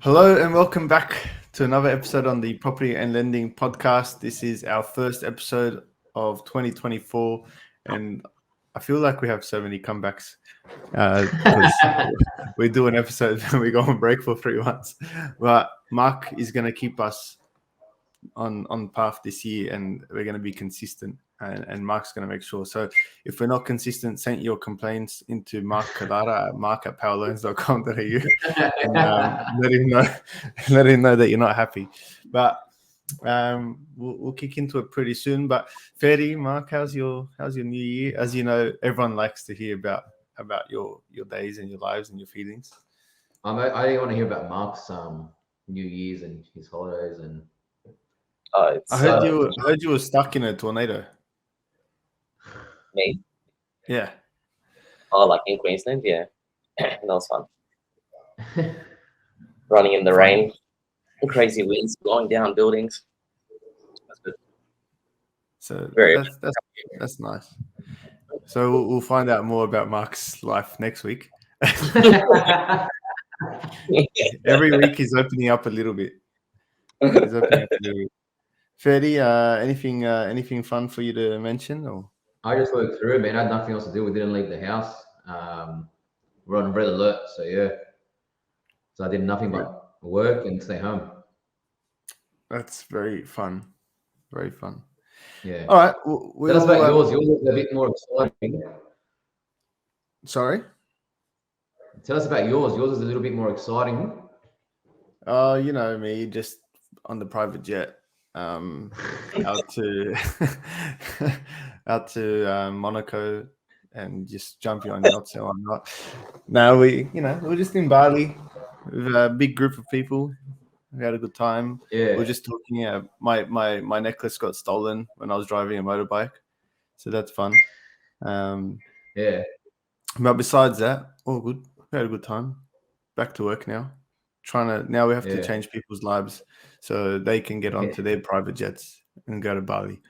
Hello and welcome back to another episode on the Property and Lending Podcast. This is our first episode of 2024, and I feel like we have so many comebacks because we do an episode and we go on break for 3 months. But Mark is going to keep us on path this year, and we're going to be consistent. And Mark's going to make sure. So if we're not consistent, send your complaints into Mark Kadara at mark@powerloans.com.au and let him know that you're not happy. But we'll kick into it pretty soon. But Ferdy, Mark, how's your new year? As you know, everyone likes to hear about your days and your lives and your feelings. I didn't want to hear about Mark's New Year's and his holidays and. I heard you were stuck in a tornado. Me? Yeah. Oh, like in Queensland? Yeah. That was fun. Running in the rain, crazy winds blowing down buildings. That's good. So that's nice. So we'll find out more about Mark's life next week. Every week he's opening up a little bit. Ferdy, anything fun for you to mention? Or I just worked through it, man. I had nothing else to do. We didn't leave the house. We're on red alert, so yeah. So I did nothing but work and stay home. That's very fun. Very fun. Yeah. All right. Tell us about yours. Yours is a bit more exciting. Sorry? Tell us about yours. Yours is a little bit more exciting. You know me, just on the private jet, out to Monaco, and just jumping on yachts and whatnot. Now we're just in Bali with a big group of people. We had a good time. Yeah. We were just talking. My necklace got stolen when I was driving a motorbike, so that's fun. Yeah. But besides that, all good. We had a good time. Back to work now. Now we have to change people's lives so they can get onto their private jets and go to Bali.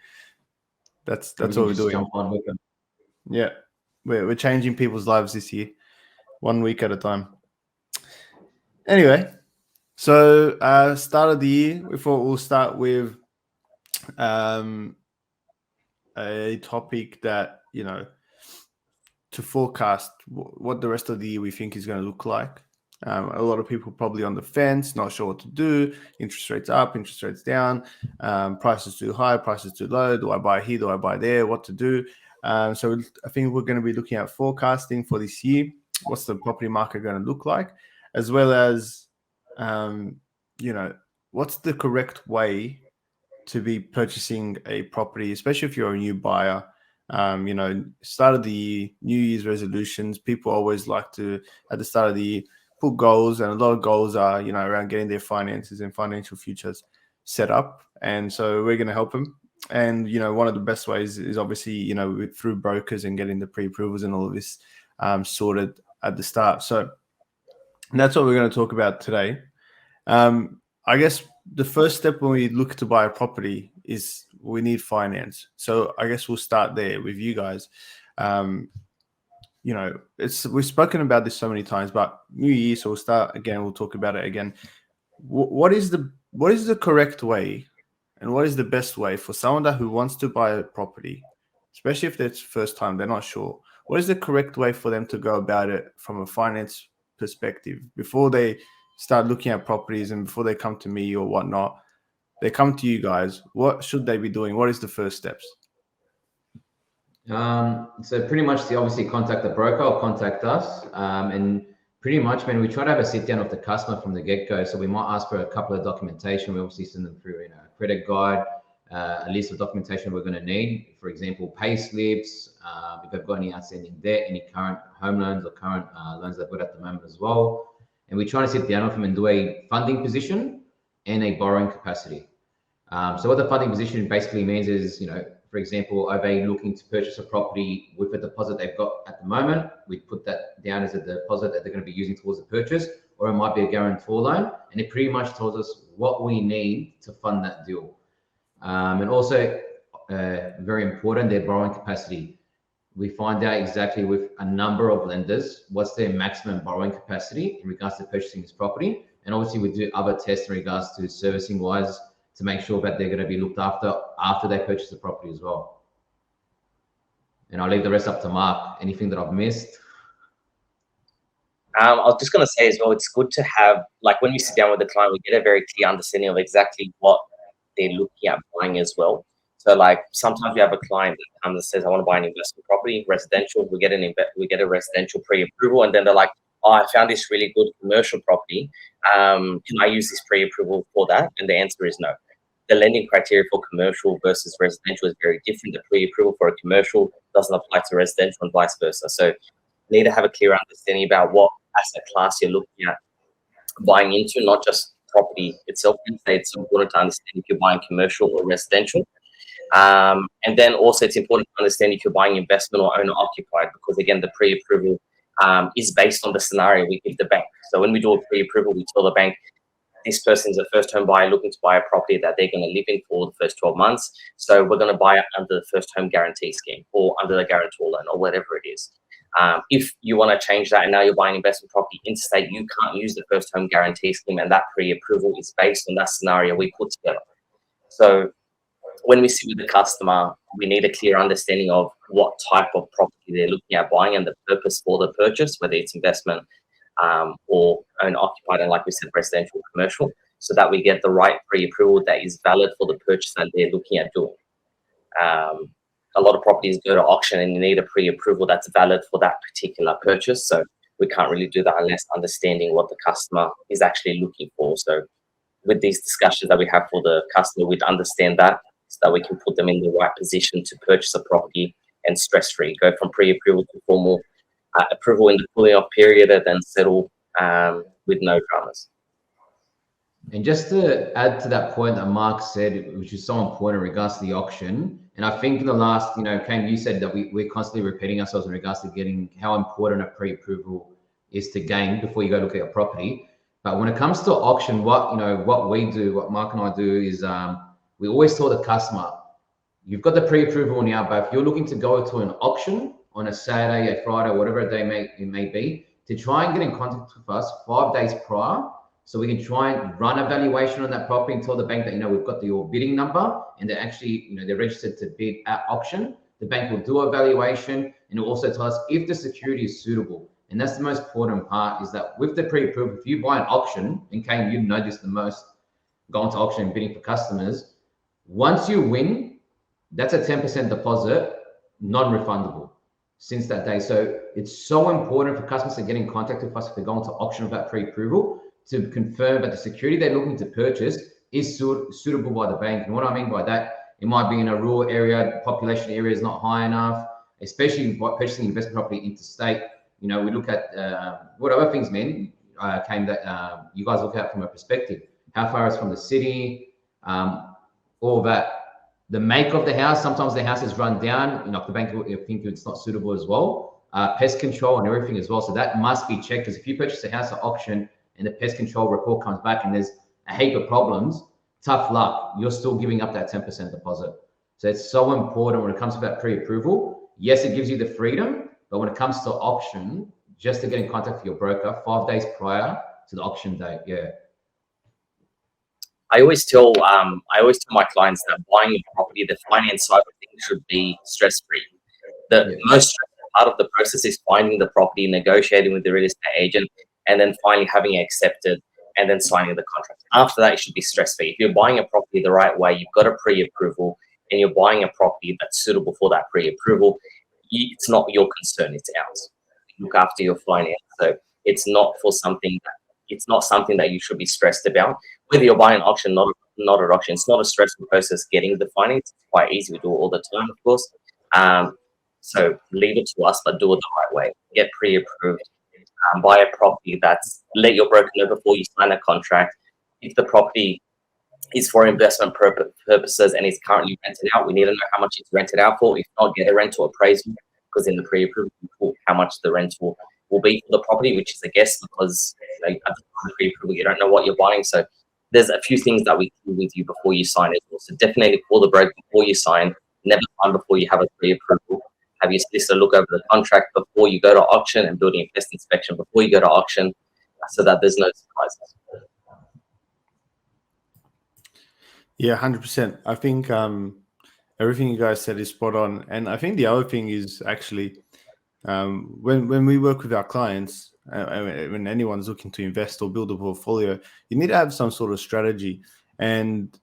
That's what we're doing. Jump on with them. Yeah, we're changing people's lives this year, 1 week at a time. Anyway, so start of the year, we thought we'll start with a topic that, to forecast what the rest of the year we think is going to look like. A lot of people probably on the fence, not sure what to do. Interest rates up, interest rates down, prices too high, prices too low. Do I buy here? Do I buy there? What to do? So I think we're going to be looking at forecasting for this year. What's the property market going to look like? As well as, what's the correct way to be purchasing a property, especially if you're a new buyer. Start of the year, New Year's resolutions. People always like to, at the start of the year, put goals, and a lot of goals are, around getting their finances and financial futures set up. And so we're going to help them. And, one of the best ways is obviously, through brokers and getting the pre-approvals and all of this sorted at the start. So that's what we're going to talk about today. I guess the first step when we look to buy a property is we need finance. So I guess we'll start there with you guys. We've spoken about this so many times, but New Year, so we'll start again. We'll talk about it again. What is the correct way, and what is the best way for someone who wants to buy a property, especially if it's first time, they're not sure? What is the correct way for them to go about it from a finance perspective before they start looking at properties and before they come to me or whatnot? They come to you guys. What should they be doing? What is the first steps? So pretty much they obviously contact the broker or contact us. And pretty much, man, we try to have a sit down with the customer from the get-go. So we might ask for a couple of documentation. We obviously send them through a credit guide, a list of documentation we're going to need. For example, pay slips, if they've got any outstanding debt, any current home loans or current loans they've got at the moment as well. And we try to sit down with them and do a funding position and a borrowing capacity. So what the funding position basically means is, for example, are they looking to purchase a property with a deposit they've got at the moment? We put that down as a deposit that they're going to be using towards the purchase, or it might be a guarantor loan. And it pretty much tells us what we need to fund that deal. And also, very important, their borrowing capacity. We find out exactly with a number of lenders what's their maximum borrowing capacity in regards to purchasing this property. And obviously we do other tests in regards to servicing wise to make sure that they're going to be looked after they purchase the property as well. And I'll leave the rest up to Mark. Anything that I've missed? I was just going to say as well, it's good to have, like when we sit down with the client, we get a very clear understanding of exactly what they're looking at buying as well. So like sometimes we have a client that comes and says, I want to buy an investment property, residential, we get a residential pre-approval, and then they're like, oh, I found this really good commercial property. Can I use this pre-approval for that? And the answer is no. The lending criteria for commercial versus residential is very different. The pre-approval for a commercial doesn't apply to residential and vice versa. So you need to have a clear understanding about what asset class you're looking at buying into, not just property itself. It's important to understand if you're buying commercial or residential. And then also it's important to understand if you're buying investment or owner occupied, because again, the pre-approval is based on the scenario we give the bank. So when we do a pre-approval, we tell the bank, this person's a first home buyer looking to buy a property that they're going to live in for the first 12 months. So we're going to buy it under the first home guarantee scheme or under the guarantor loan or whatever it is. If you want to change that and now you're buying investment property interstate, you can't use the first home guarantee scheme, and that pre-approval is based on that scenario we put together. So when we sit with the customer, we need a clear understanding of what type of property they're looking at buying and the purpose for the purchase, whether it's investment or owner occupied, and like we said, residential or commercial, so that we get the right pre-approval that is valid for the purchase that they're looking at doing. A lot of properties go to auction and you need a pre-approval that's valid for that particular purchase. So we can't really do that unless understanding what the customer is actually looking for. So with these discussions that we have for the customer, we'd understand that so that we can put them in the right position to purchase a property and stress-free, go from pre-approval to formal approval in the cooling off period and then settle with no dramas. And just to add to that point that Mark said, which is so important in regards to the auction, and I think in the last, Kane, you said that we're constantly repeating ourselves in regards to getting how important a pre-approval is to gain before you go look at your property. But when it comes to auction, what we do, what Mark and I do is we always tell the customer, you've got the pre-approval now, but if you're looking to go to an auction on a Saturday, a Friday, whatever day it may be, to try and get in contact with us 5 days prior, so we can try and run a valuation on that property and tell the bank that, we've got your bidding number and they're actually, they're registered to bid at auction. The bank will do a valuation and will also tell us if the security is suitable. And that's the most important part, is that with the pre-approval, if you buy an auction, and Kane, you know this the most, going to auction and bidding for customers, once you win, that's a 10% deposit, non-refundable since that day. So it's so important for customers to get in contact with us if they're going to auction with that pre-approval, to confirm that the security they're looking to purchase is suitable by the bank. And what I mean by that, it might be in a rural area, the population area is not high enough, especially by purchasing investment property interstate. We look at what other things, man, came that you guys look at from a perspective. How far is from the city, all that. The make of the house, sometimes the house is run down, the bank will think it's not suitable as well. Pest control and everything as well. So that must be checked, because if you purchase a house at auction and the pest control report comes back and there's a heap of problems, tough luck, you're still giving up that 10% deposit. So it's so important when it comes to that pre-approval. Yes, it gives you the freedom, but when it comes to auction, just to get in contact with your broker 5 days prior to the auction date. Yeah. I always tell my clients that buying a property, the finance side of things should be stress-free. The most stressful part of the process is finding the property, negotiating with the real estate agent, and then finally having it accepted and then signing the contract. After that, it should be stress-free. If you're buying a property the right way, you've got a pre-approval, and you're buying a property that's suitable for that pre-approval, it's not your concern, it's ours. Look after your finance. So it's not something that you should be stressed about. Whether you're buying an auction, not an auction, it's not a stressful process getting the finance. It's quite easy. We do it all the time, of course. So leave it to us, but do it the right way. Get pre-approved. Buy a property let your broker know before you sign a contract. If the property is for investment purposes and is currently rented out, we need to know how much it's rented out for. If not, get a rental appraisal, because in the pre-approval, you put how much the rental will be for the property, which is a guess, because at the time of pre-approval, you don't know what you're buying. So there's a few things that we do with you before you sign it. So definitely call the broker before you sign. Never sign before you have a pre-approval. Have your solicitor look over the contract before you go to auction, and building and pest inspection before you go to auction, so that there's no surprises. Yeah, 100%. I think everything you guys said is spot on. And I think the other thing is actually when we work with our clients, when anyone's looking to invest or build a portfolio, you need to have some sort of strategy. And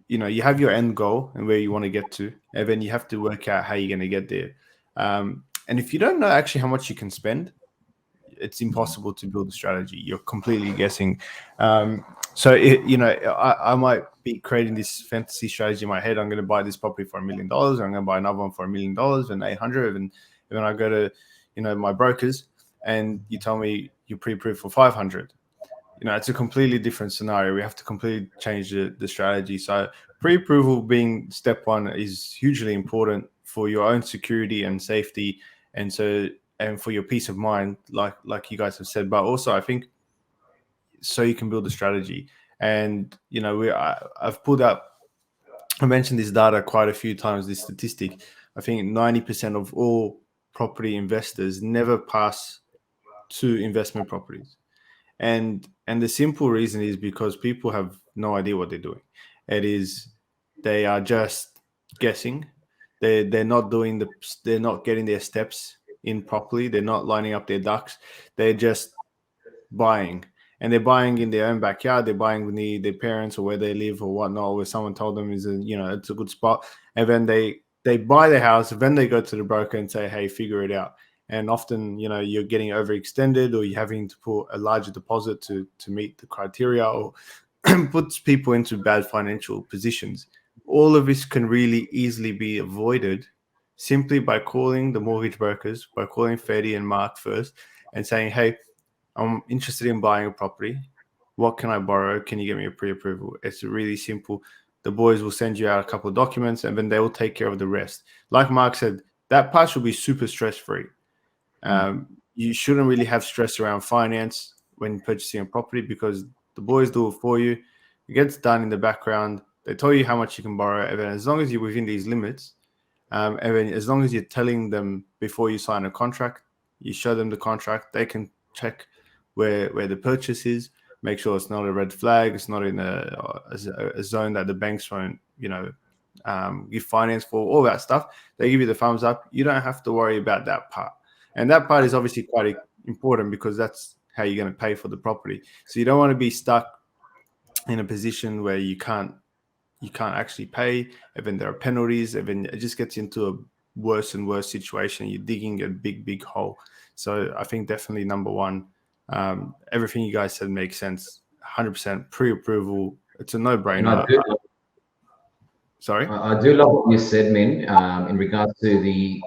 you have your end goal and where you want to get to, and then you have to work out how you're going to get there. And if you don't know actually how much you can spend, it's impossible to build a strategy. You're completely guessing. I might be creating this fantasy strategy in my head. I'm going to buy this property for $1 million. I'm going to buy another one for $1 million and 800. And then I go to, my brokers, and you tell me you're pre-approved for 500. It's a completely different scenario. We have to completely change the strategy. So pre-approval being step one is hugely important for your own security and safety. And for your peace of mind, like you guys have said, but also I think so you can build a strategy. And I've pulled up, I mentioned this data quite a few times, this statistic. I think 90% of all property investors never pass 2 investment properties. And the simple reason is because people have no idea what they're doing. They are just guessing. They're not they're not getting their steps in properly. They're not lining up their ducks. They're just buying, and they're buying in their own backyard. They're buying near their parents or where they live or whatnot, where someone told them it's a good spot. And then they buy the house. Then they go to the broker and say, hey, figure it out. And often, you're getting overextended, or you're having to put a larger deposit to meet the criteria, or puts people into bad financial positions. All of this can really easily be avoided simply by calling the mortgage brokers, by calling Freddie and Mark first and saying, hey, I'm interested in buying a property. What can I borrow? Can you get me a pre-approval? It's really simple. The boys will send you out a couple of documents, and then they will take care of the rest. Like Mark said, that part should be super stress-free. You shouldn't really have stress around finance when purchasing a property, because the boys do it for you. It gets done in the background. They tell you how much you can borrow, and then as long as you're within these limits, and then as long as you're telling them before you sign a contract, you show them the contract, they can check where the purchase is, make sure it's not a red flag, it's not in a zone that the banks won't, give finance for, all that stuff. They give you the thumbs up. You don't have to worry about that part. And that part is obviously quite important, because that's how you're going to pay for the property. So you don't want to be stuck in a position where you can't actually pay, and then there are penalties, and then it just gets into a worse and worse situation. You're digging a big hole. So I think definitely number one, everything you guys said makes sense. 100% pre-approval. It's a no-brainer. Sorry? I do love what you said, Min, in regards to the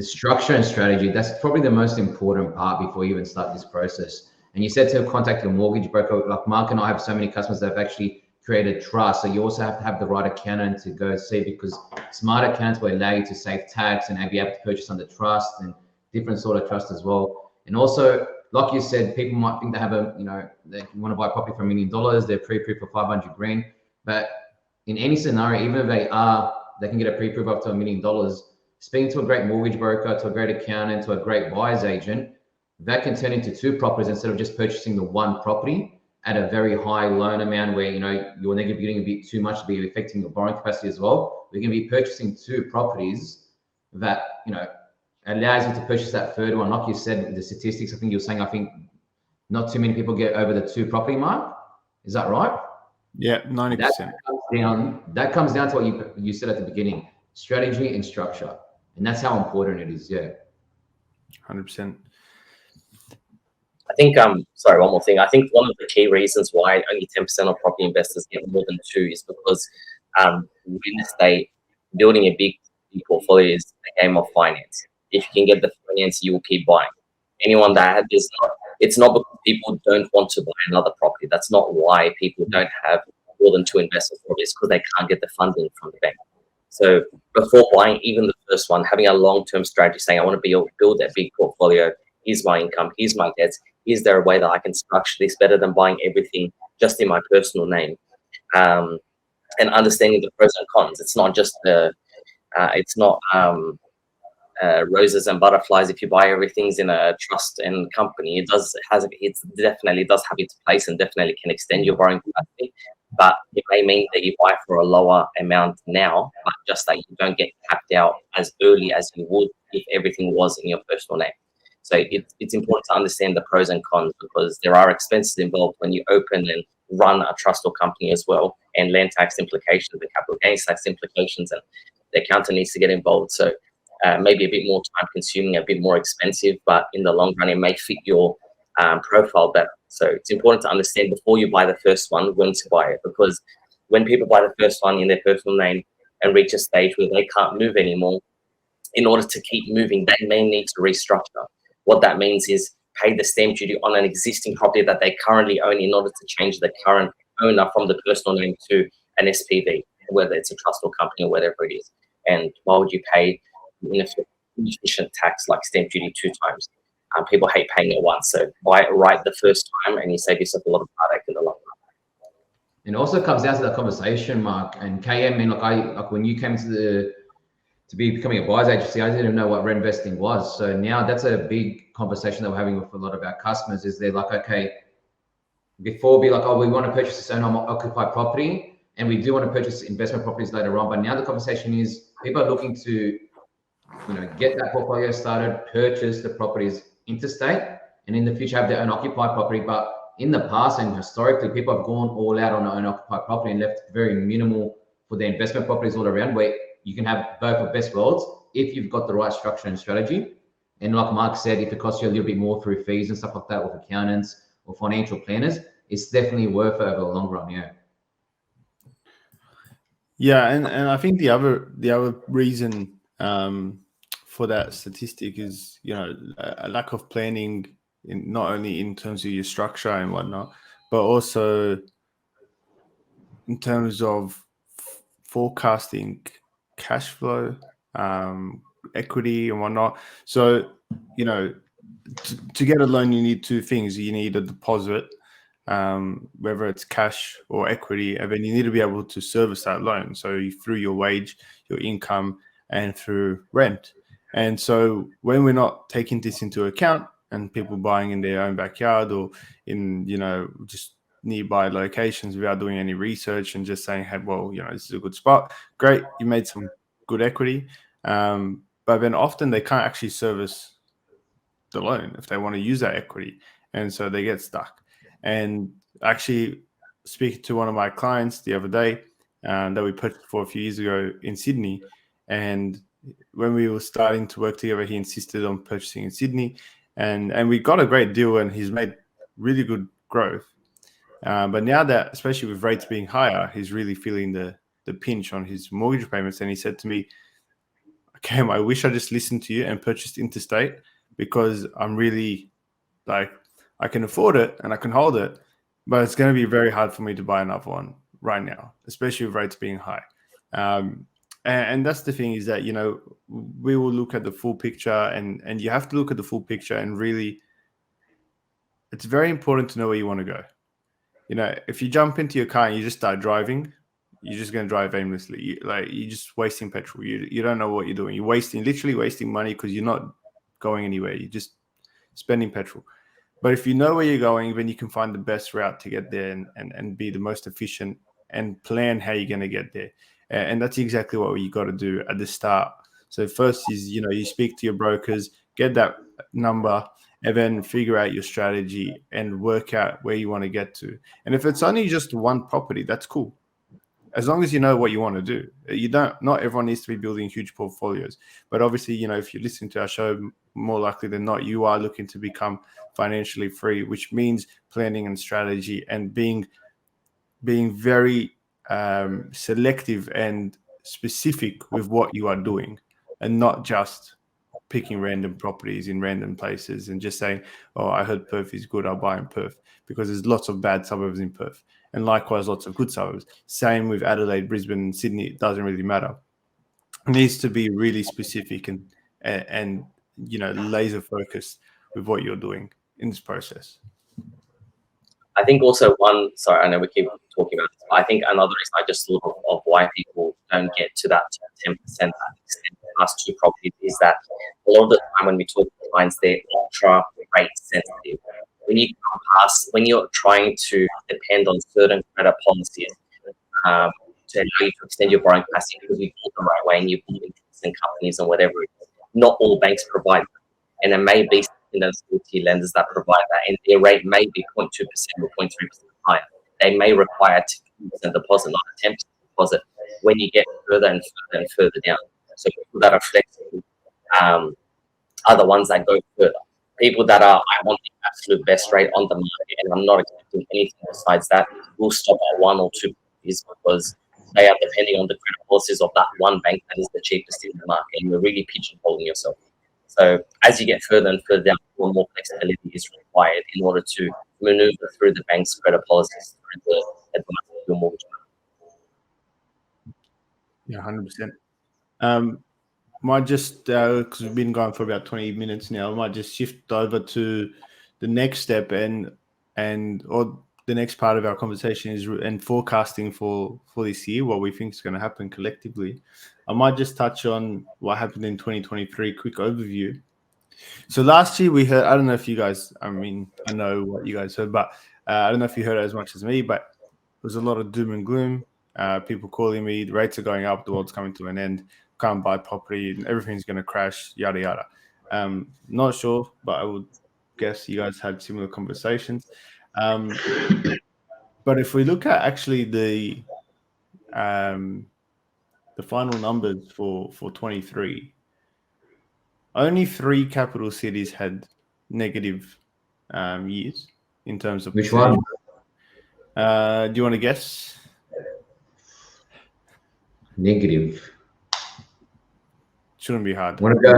structure and strategy. That's probably the most important part before you even start this process. And you said to contact your mortgage broker. Like Mark and I have so many customers that have actually created trust. So you also have to have the right accountant to go see, because smart accountants will allow you to save tax and be able to purchase under trust and different sort of trust as well. And also, like you said, people might think they have they want to buy a property for $1 million. They're pre-approved for 500 grand. But in any scenario, even if they can get a pre-approve up to $1 million. Speaking to a great mortgage broker, to a great accountant, to a great buyer's agent, that can turn into 2 properties instead of just purchasing the 1 property at a very high loan amount, where you're negative getting a bit too much to be affecting your borrowing capacity as well. We're going to be purchasing 2 properties that allows you to purchase that third one. Like you said, the statistics, I think not too many people get over the 2 property mark. Is that right? Yeah, 90%. That comes down to what you said at the beginning: strategy and structure, and that's how important it is. Yeah, 100%. I think sorry, one more thing. I think one of the key reasons why only 10% of property investors get more than 2 is because real estate, building a big portfolio, is a game of finance. If you can get the finance, you will keep buying. Anyone that has it's not because people don't want to buy another property. That's not why people don't have more than 2 investment properties, because they can't get the funding from the bank. So before buying even the first one, having a long-term strategy, saying I want to build a big portfolio. Here's my income. Here's my debts. Is there a way that I can structure this better than buying everything just in my personal name? And understanding the pros and cons. It's not just roses and butterflies. If you buy everything's in a trust and company, it definitely does have its place and definitely can extend your borrowing capacity. but it may mean that you buy for a lower amount now, but just that you don't get tapped out as early as you would if everything was in your personal name. So it's important to understand the pros and cons, because there are expenses involved when you open and run a trust or company as well, and land tax implications, the capital gains tax implications, and the accountant needs to get involved. So maybe a bit more time consuming, a bit more expensive, but in the long run, it may fit your profile better. So it's important to understand before you buy the first one when to buy it, because when people buy the first one in their personal name and reach a stage where they can't move anymore, in order to keep moving, they may need to restructure. What that means is pay the stamp duty on an existing property that they currently own in order to change the current owner from the personal name to an SPV, whether it's a trust or company or whatever it is. And why would you pay inefficient tax like stamp duty 2 times? People hate paying it once, so buy it right the first time, and you save yourself a lot of heartache in the long run. And it also comes down to that conversation, Mark and KM. And like when you came to be becoming a buyer's agency, I didn't even know what reinvesting was. So now that's a big conversation that we're having with a lot of our customers. Is they're like, okay, before be like, oh, we want to purchase this owner occupied property, and we do want to purchase investment properties later on. But now the conversation is people are looking to, get that portfolio started, purchase the properties interstate, and in the future have their own occupied property. But in the past and historically, people have gone all out on their own occupied property and left very minimal for their investment properties all around, where you can have both of best worlds if you've got the right structure and strategy. And like Mark said, if it costs you a little bit more through fees and stuff like that with accountants or financial planners, it's definitely worth it over the long run. Yeah, and I think the other reason for that statistic is a lack of planning, not only in terms of your structure and whatnot, but also in terms of forecasting cash flow, equity and whatnot. So to get a loan, you need 2 things. You need a deposit, whether it's cash or equity, and then you need to be able to service that loan. So through your wage, your income, and through rent. And so when we're not taking this into account, and people buying in their own backyard or in just nearby locations without doing any research and just saying, hey, well, this is a good spot, great, you made some good equity, but then often they can't actually service the loan if they want to use that equity, and so they get stuck. And actually, speaking to one of my clients the other day that we purchased for a few years ago in Sydney, and when we were starting to work together, he insisted on purchasing in Sydney, and we got a great deal, and he's made really good growth. But now that, especially with rates being higher, he's really feeling the pinch on his mortgage payments. And he said to me, Cam, I wish I just listened to you and purchased interstate, because I'm really I can afford it and I can hold it, but it's going to be very hard for me to buy another one right now, especially with rates being high. And that's the thing, is that, we will look at the full picture, and you have to look at the full picture, and really, it's very important to know where you want to go. If you jump into your car and you just start driving, you're just going to drive aimlessly. You're just wasting petrol. You don't know what you're doing. You're literally wasting money, because you're not going anywhere. You're just spending petrol. But if you know where you're going, then you can find the best route to get there and be the most efficient and plan how you're going to get there. And that's exactly what you got to do at the start. So first is, you speak to your brokers, get that number, and then figure out your strategy and work out where you want to get to. And if it's only just one property, that's cool, as long as you know what you want to do. Not everyone needs to be building huge portfolios. But obviously, if you listen to our show, more likely than not, you are looking to become financially free, which means planning and strategy and being very selective and specific with what you are doing, and not just picking random properties in random places and just saying, oh, I heard Perth is good, I'll buy in Perth, because there's lots of bad suburbs in Perth, and likewise lots of good suburbs. Same with Adelaide, Brisbane, and Sydney. It doesn't really matter. It needs to be really specific and laser focused with what you're doing in this process. I think also I know we keep talking about this, but I think another reason I just thought of why people don't get to that 10% last 2 properties is that a lot of the time when we talk to clients, they're ultra rate sensitive. When you're trying to depend on certain credit policies, to allow you to extend your borrowing capacity because you bought the right way and you bought into companies and whatever it is. Not all banks provide that. And there may be tier lenders that provide that, and their rate may be 0.2% or 0.3% higher. They may require a 2% deposit, not a 10% deposit, when you get further and further and further down. So people that are flexible are the ones that go further. People that are, I want the absolute best rate on the market, and I'm not expecting anything besides that, will stop at 1 or 2 is because they are depending on the credit policies of that one bank that is the cheapest in the market, and you're really pigeonholing yourself. So as you get further and further down, more and more flexibility is required in order to maneuver through the bank's credit policies through the advice of your mortgage. Yeah, 100%. Might just, because we've been going for about 20 minutes now, I might just shift over to the next step or the next part of our conversation is and forecasting for this year, what we think is going to happen collectively. I might just touch on what happened in 2023, quick overview. So last year we heard, I don't know if you guys, I know what you guys heard, but I don't know if you heard it as much as me, but there was a lot of doom and gloom. People calling me, the rates are going up, the world's coming to an end, can't buy property, and everything's going to crash, yada, yada. Not sure, but I would guess you guys had similar conversations. But if we look at actually the final numbers for 23, only 3 capital cities had negative years in terms of Which one? Do you want to guess? Negative. Shouldn't be hard. Want to go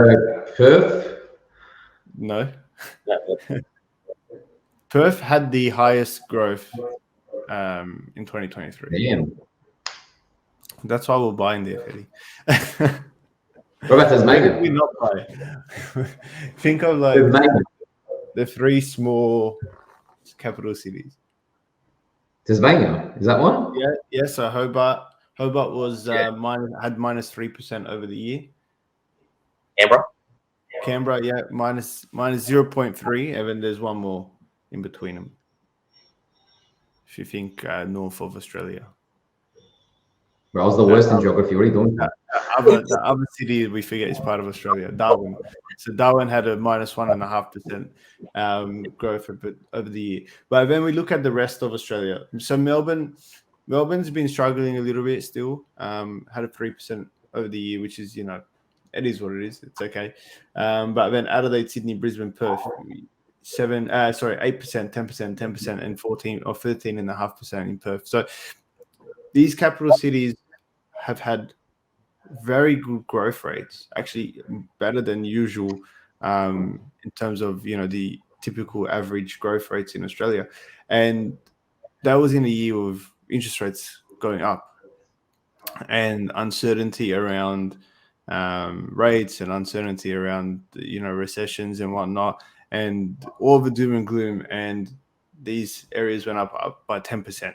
Perth? No. Perth had the highest growth in 2023. Damn. That's why we're buying there, Eddie. What about Tasmania? We not buy. Think of like the 3 small capital cities. Tasmania, is that one? Yeah. So Hobart was had -3% over the year. Canberra, yeah, minus 0.3, and then there's one more in between them. If you think north of Australia. Bro, I was the worst in geography. What are you doing? The other city we forget is part of Australia, Darwin. So Darwin had a -1.5% growth over the year. But then we look at the rest of Australia. So Melbourne's been struggling a little bit still. Had a 3% over the year, which is, it is what it is. It's okay. But then Adelaide, Sydney, Brisbane, Perth, 8%, 10%, 10%, and 14 or 13.5% in Perth. So these capital cities have had very good growth rates, actually better than usual in terms of the typical average growth rates in Australia, and that was in a year of interest rates going up and uncertainty around rates and uncertainty around recessions and whatnot, and all the doom and gloom, and these areas went up by 10%.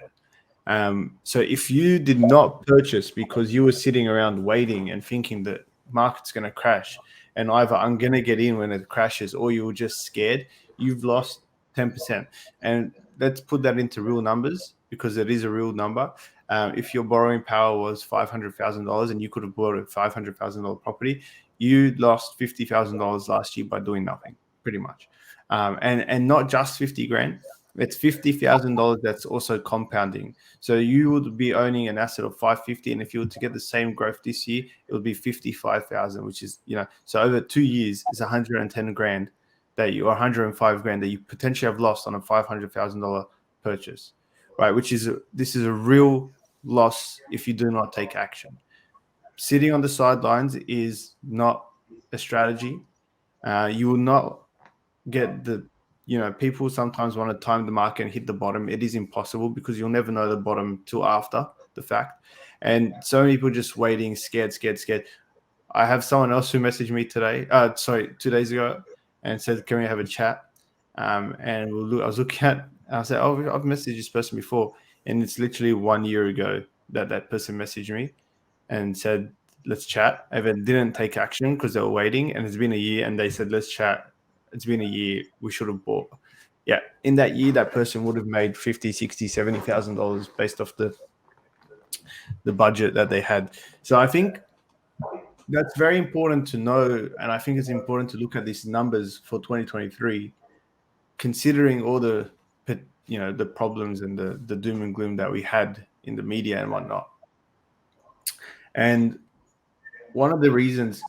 So if you did not purchase because you were sitting around waiting and thinking that market's going to crash and either I'm going to get in when it crashes or you were just scared, you've lost 10%. And let's put that into real numbers because it is a real number. If your borrowing power was $500,000 and you could have bought a $500,000 property, you lost $50,000 last year by doing nothing, pretty much. And not just 50 grand. It's $50,000 that's also compounding. So you would be owning an asset of 550, and if you were to get the same growth this year, it would be 55,000, which is so over 2 years is 110 grand or 105 grand that you potentially have lost on a $500,000 purchase, right? This is a real loss if you do not take action. Sitting on the sidelines is not a strategy. You will not get the people sometimes want to time the market and hit the bottom. It is impossible because you'll never know the bottom till after the fact. And so many people just waiting, scared. I have someone else who messaged me 2 days ago and said, can we have a chat? And I was looking at, I said, oh, I've messaged this person before. And it's literally 1 year ago that person messaged me and said, let's chat. And then didn't take action because they were waiting. And it's been a year and they said, let's chat. It's been a year. We should have bought. Yeah. In that year, that person would have made $50,000, $60,000, $70,000 based off the the budget that they had. So I think that's very important to know, and I think it's important to look at these numbers for 2023, considering all the the problems and the doom and gloom that we had in the media and whatnot. And one of the reasons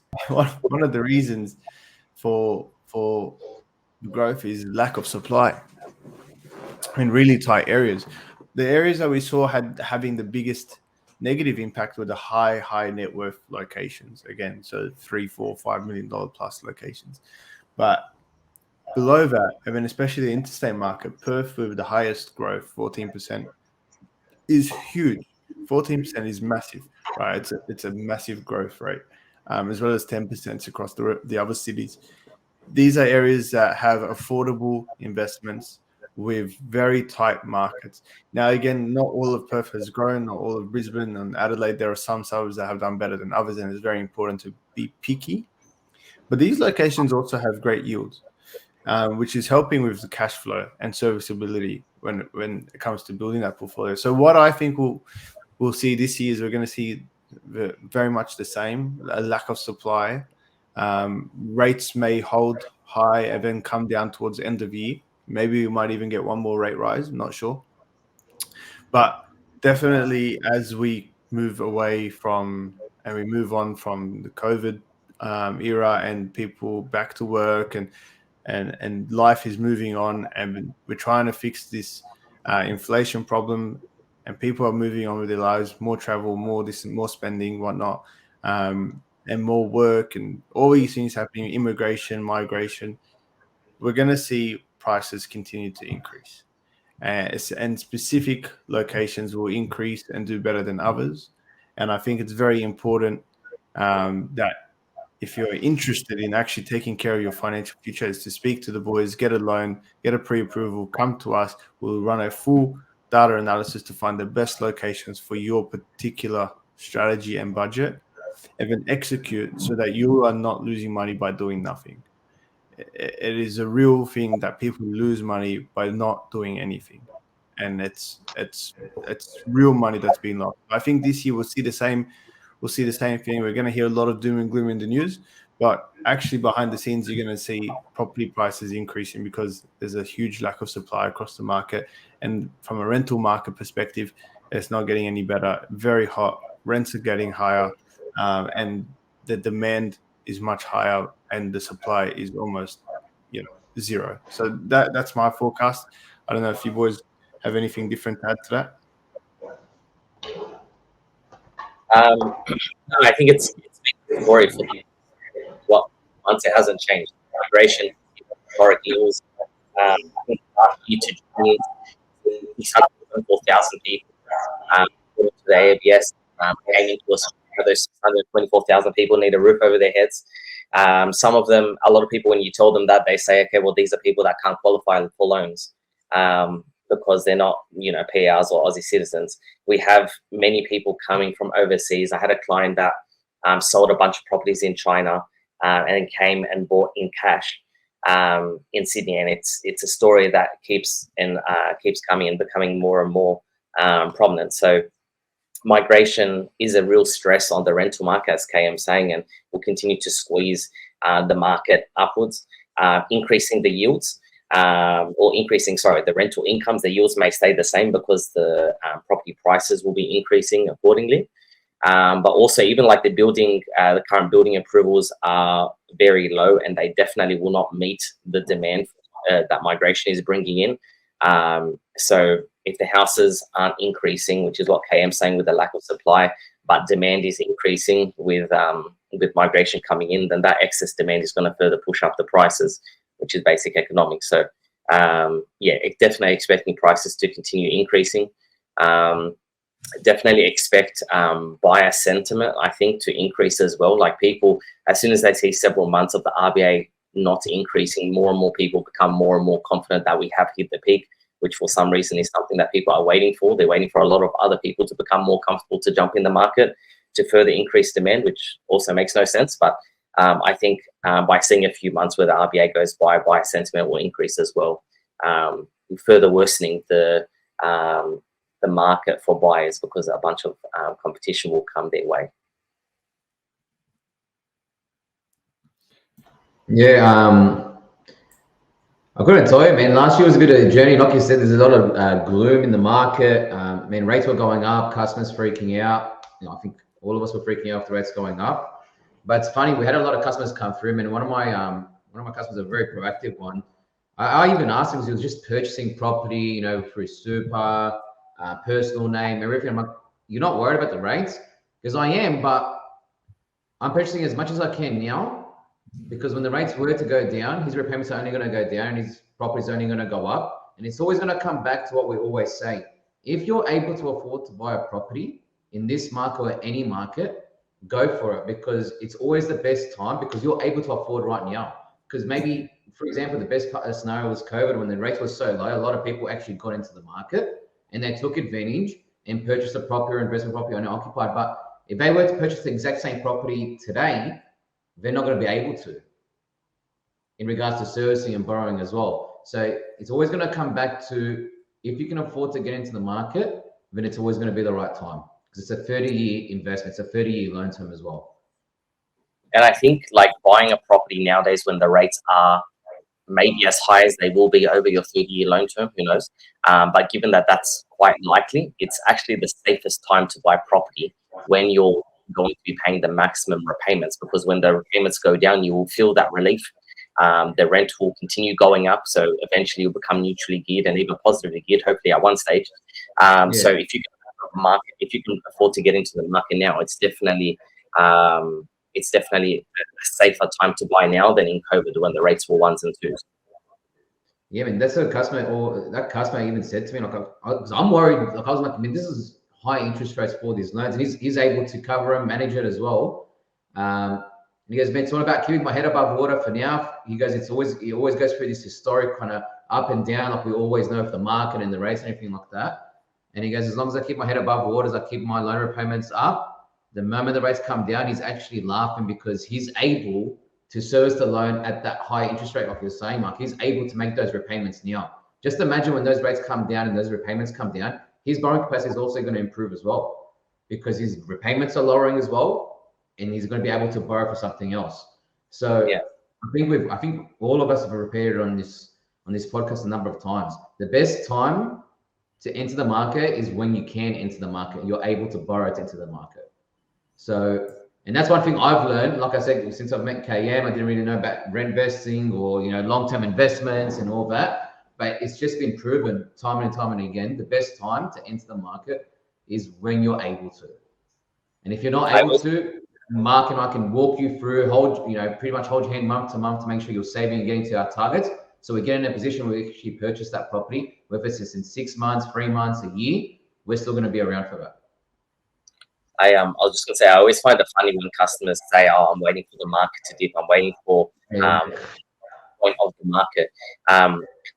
for growth is lack of supply in really tight areas. The areas that we saw having the biggest negative impact were the high net worth locations. Again, so $3, $4, $5 million plus locations. But below that, I mean, especially the interstate market, Perth with the highest growth, 14%, is huge. 14% is massive, right? It's a massive growth rate, as well as 10% across the other cities. These are areas that have affordable investments with very tight markets. Now, again, not all of Perth has grown, not all of Brisbane and Adelaide. There are some suburbs that have done better than others, and it's very important to be picky. But these locations also have great yields, which is helping with the cash flow and serviceability when it comes to building that portfolio. So what I think we'll see this year is we're going to see very much the same, a lack of supply. Rates may hold high and then come down towards the end of the year. Maybe we might even get one more rate rise. I'm not sure. But definitely as we move away from and we move on from the COVID era and people back to work and life is moving on and we're trying to fix this inflation problem and people are moving on with their lives, more travel, more spending, whatnot, and more work and all these things happening, immigration, migration, we're going to see prices continue to increase. And specific locations will increase and do better than others. And I think it's very important that if you're interested in actually taking care of your financial future, is to speak to the boys, get a loan, get a pre-approval, come to us. We'll run a full data analysis to find the best locations for your particular strategy and budget, and then execute so that you are not losing money by doing nothing. It is a real thing that people lose money by not doing anything, and it's real money that's being lost. I think this year we'll see the same thing. We're going to hear a lot of doom and gloom in the news, but actually behind the scenes you're going to see property prices increasing because there's a huge lack of supply across the market. And from a rental market perspective, it's not getting any better. Very hot, rents are getting higher, and the demand is much higher and the supply is almost zero. So that's my forecast. I don't know if you boys have anything different to add to that. I think it's been worry for you. What once it hasn't changed, migration, historic yields. I think last year to June, 624,000 people to the ABS came into us. Those 624,000 people need a roof over their heads. Some of them, a lot of people, when you told them that, they say, okay, well, these are people that can't qualify for loans because they're not, PRs or Aussie citizens. We have many people coming from overseas. I had a client that sold a bunch of properties in China and came and bought in cash in Sydney, and it's a story that keeps coming and becoming more and more prominent. So migration is a real stress on the rental market, as KM saying, and will continue to squeeze the market upwards, increasing the yields the rental incomes. The yields may stay the same because the property prices will be increasing accordingly. But also, even like the current building approvals are very low, and they definitely will not meet the demand that migration is bringing in. So if the houses aren't increasing, which is what KM's saying with the lack of supply, but demand is increasing with migration coming in, then that excess demand is going to further push up the prices, which is basic economics. So definitely expecting prices to continue increasing. Definitely expect buyer sentiment, I think, to increase as well. Like people, as soon as they see several months of the RBA not increasing, more and more people become more and more confident that we have hit the peak, which for some reason is something that people are waiting for. They're waiting for a lot of other people to become more comfortable to jump in the market to further increase demand, which also makes no sense. But I think by seeing a few months where the RBA goes by, buyer sentiment will increase as well, further worsening the the market for buyers, because a bunch of competition will come their way. Yeah, I've got to tell you, man, last year was a bit of a journey. Like you said, there's a lot of gloom in the market. Man, rates were going up, customers freaking out. I think all of us were freaking out with the rates going up. But it's funny, we had a lot of customers come through, man. One of my customers, a very proactive one. I even asked him if he was just purchasing property, through super, personal name, everything. I'm like, you're not worried about the rates? Because I am, but I'm purchasing as much as I can now. Because when the rates were to go down, his repayments are only going to go down, his property is only going to go up. And it's always going to come back to what we always say. If you're able to afford to buy a property in this market or any market, go for it, because it's always the best time, because you're able to afford right now. Because maybe, for example, the best part of the scenario was COVID, when the rates were so low, a lot of people actually got into the market and they took advantage and purchased a property or investment property owner occupied. But if they were to purchase the exact same property today, they're not going to be able to, in regards to servicing and borrowing as well. So it's always going to come back to, if you can afford to get into the market, then it's always going to be the right time, because it's a 30-year investment. It's a 30-year loan term as well. And I think like buying a property nowadays when the rates are maybe as high as they will be over your 30-year loan term, who knows? But given that that's quite likely, it's actually the safest time to buy property when you're going to be paying the maximum repayments, because when the repayments go down, you will feel that relief. The rent will continue going up, so eventually you'll become neutrally geared and even positively geared, hopefully at one stage. So if you can afford to get into the market now, it's definitely a safer time to buy now than in COVID, when the rates were ones and twos. Yeah, I mean, that's a customer, or that customer even said to me, like, because I'm worried, like, I was like, I mean, this is high interest rates for these loans, and he's able to cover and manage it as well. And he goes, man, it's all about keeping my head above water for now. He goes, he always goes through this historic kind of up and down, like we always know of the market and the rates and everything like that. And he goes, as long as I keep my head above water, as I keep my loan repayments up, the moment the rates come down, he's actually laughing, because he's able to service the loan at that high interest rate, like you're saying, Mark. He's able to make those repayments now. Just imagine when those rates come down and those repayments come down, his borrowing capacity is also going to improve as well, because his repayments are lowering as well, and he's going to be able to borrow for something else. So yeah, I think all of us have repeated on this podcast a number of times. The best time to enter the market is when you can enter the market. You're able to borrow to enter the market. So, and that's one thing I've learned. Like I said, since I've met KM, I didn't really know about rent vesting or long-term investments and all that. But it's just been proven time and time and again, the best time to enter the market is when you're able to. And if you're not able to, Mark and I can walk you through, pretty much hold your hand month to month to make sure you're saving and getting to our targets. So we get in a position where we actually purchase that property, whether it's just in 6 months, 3 months, a year, we're still going to be around for that. I was just gonna say, I always find it funny when customers say, "Oh, I'm waiting for the market to dip. I'm waiting for point of the market."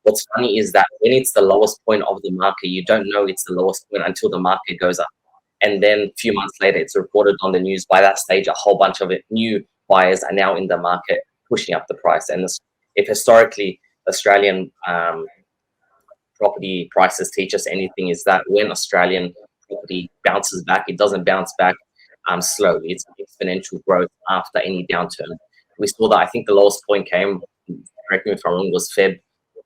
What's funny is that when it's the lowest point of the market, you don't know it's the lowest point until the market goes up, and then a few months later, it's reported on the news. By that stage, a whole bunch of new buyers are now in the market, pushing up the price. And if historically Australian property prices teach us anything, is that when Australian property bounces back, it doesn't bounce back slowly. It's exponential growth after any downturn. We saw that. I think the lowest point came, correct me if I'm wrong, was Feb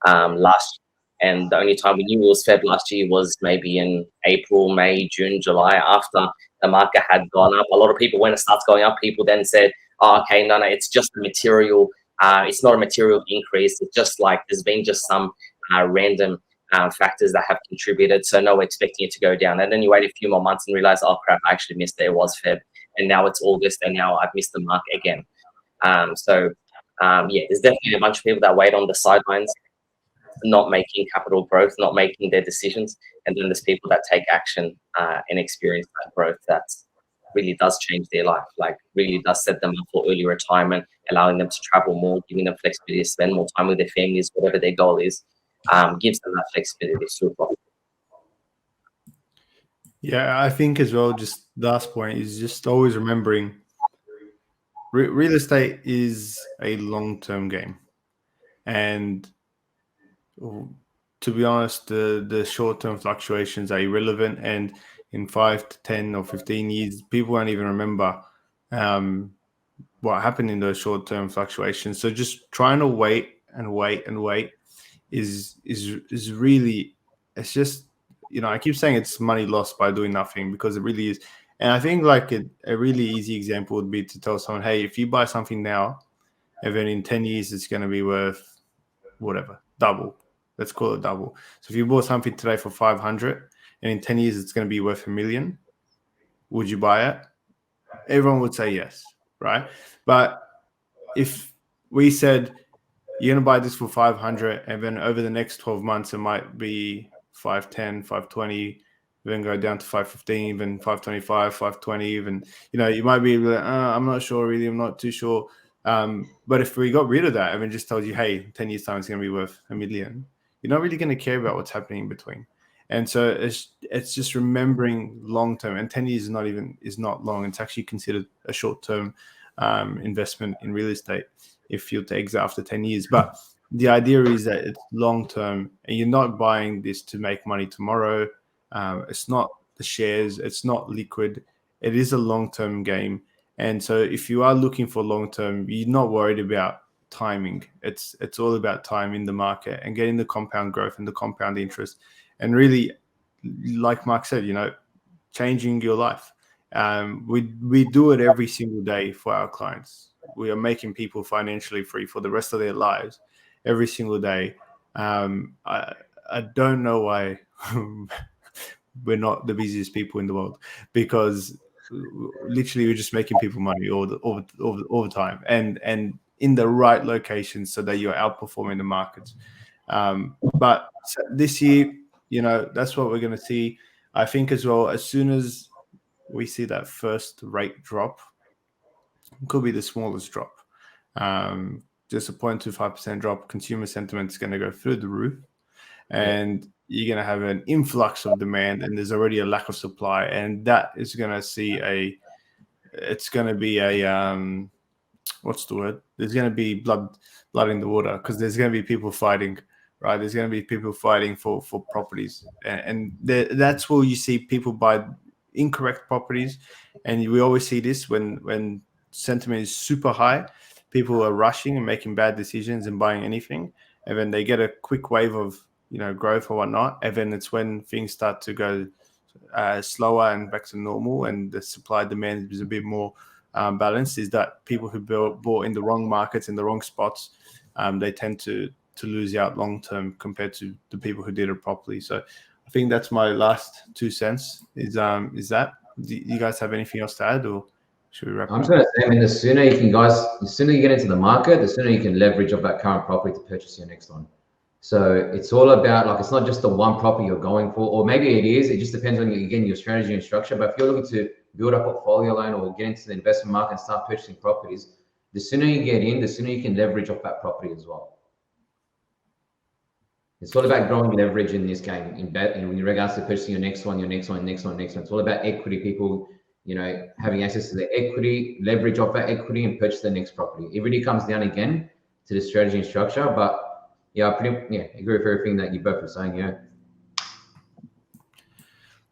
last year. And the only time we knew it was Feb last year was maybe in April, May, June, July, after the market had gone up. A lot of people, when it starts going up, people then said, "Oh, okay, no, it's just a material, it's not a material increase. It's just like there's been just some random factors that have contributed, so no, we're expecting it to go down." And then you wait a few more months and realize, oh crap, I actually missed it. It was Feb, and now it's August, and now I've missed the mark again. Yeah, there's definitely a bunch of people that wait on the sidelines, not making capital growth, not making their decisions, and then there's people that take action and experience that growth that really does change their life, like really does set them up for early retirement, allowing them to travel more, giving them flexibility to spend more time with their families, whatever their goal is. Gives them that flexibility. Super. Yeah, I think as well, just the last point is just always remembering real estate is a long-term game. And to be honest, the short-term fluctuations are irrelevant, and in 5 to 10 or 15 years, people won't even remember what happened in those short-term fluctuations. So just trying to wait and wait and wait is really, it's just, I keep saying it's money lost by doing nothing, because it really is. And I think like a really easy example would be to tell someone, hey, if you buy something now, and then in 10 years it's going to be worth whatever, double. Let's call it double. So if you bought something today for 500 and in 10 years it's going to be worth $1 million, would you buy it? Everyone would say yes, right? But if we said you're going to buy this for 500 and then over the next 12 months it might be 510, 520, then go down to 515, then 525, 520, even, you might be like, I'm not sure really, I'm not too sure. But if we got rid of that and then just told you, hey, 10 years time it's going to be worth $1 million, you're not really going to care about what's happening in between. And so it's just remembering long term, and 10 years is not long. It's actually considered a short term investment in real estate if you exit after 10 years. But the idea is that it's long term, and you're not buying this to make money tomorrow. It's not the shares, it's not liquid. It is a long term game. And so if you are looking for long term, you're not worried about timing. It's all about time in the market and getting the compound growth and the compound interest, and really, like Mark said, changing your life. We do it every single day for our clients. We are making people financially free for the rest of their lives every single day. I don't know why we're not the busiest people in the world, because literally we're just making people money all the time, and in the right locations so that you're outperforming the markets. But this year, that's what we're going to see. I think as well, as soon as we see that first rate drop, it could be the smallest drop, just a 0.25% drop, consumer sentiment is going to go through the roof, and you're going to have an influx of demand, and there's already a lack of supply, and that is going to see it's going to be a what's the word? There's going to be blood in the water, because there's going to be people fighting, right? There's going to be people fighting for properties, and that's where you see people buy incorrect properties. And we always see this when sentiment is super high, people are rushing and making bad decisions and buying anything, and then they get a quick wave of growth or whatnot, and then it's when things start to go slower and back to normal, and the supply demand is a bit more balanced. Is that people who bought in the wrong markets, in the wrong spots, they tend to lose out long term compared to the people who did it properly. So I think that's my last 2 cents. Is that? Do you guys have anything else to add, or should we wrap? I'm just going to say, I mean, the sooner you get into the market, the sooner you can leverage off that current property to purchase your next one. So it's all about, like, it's not just the one property you're going for, or maybe it is. It just depends on your strategy and structure. But if you're looking to build a portfolio loan or get into the investment market and start purchasing properties, the sooner you get in, the sooner you can leverage off that property as well. It's all about growing leverage in this game, in regards to purchasing your next one. It's all about equity. People, having access to the equity, leverage off that equity, and purchase the next property. It really comes down again to the strategy and structure. But I agree with everything that you both were saying. Yeah.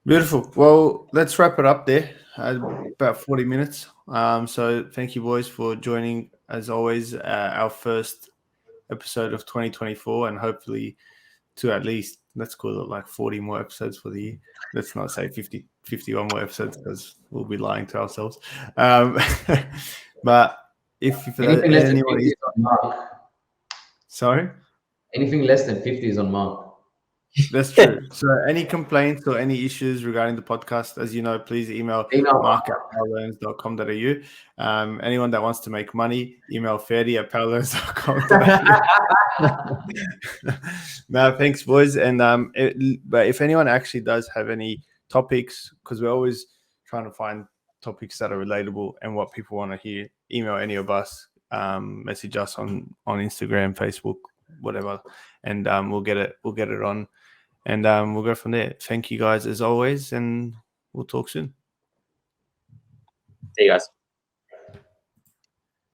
Beautiful. Well, let's wrap it up there. About 40 minutes. So thank you, boys, for joining. As always, our first episode of 2024, and hopefully to at least, let's call it like 40 more episodes for the year. Let's not say 51 more episodes, because we'll be lying to ourselves. But if anything less than 50 anyone is on Mark. Sorry? Anything less than 50 is on Mark. That's true. So any complaints or any issues regarding the podcast, as you know, please email mark@powerlearns.com.au. Anyone that wants to make money, email ferdy@powerlearns.com.au. No, thanks, boys. And but if anyone actually does have any topics, because we're always trying to find topics that are relatable and what people want to hear, email any of us, message us on Instagram, Facebook, whatever, and we'll get it on. And we'll go from there. Thank you guys as always, and we'll talk soon. See you guys.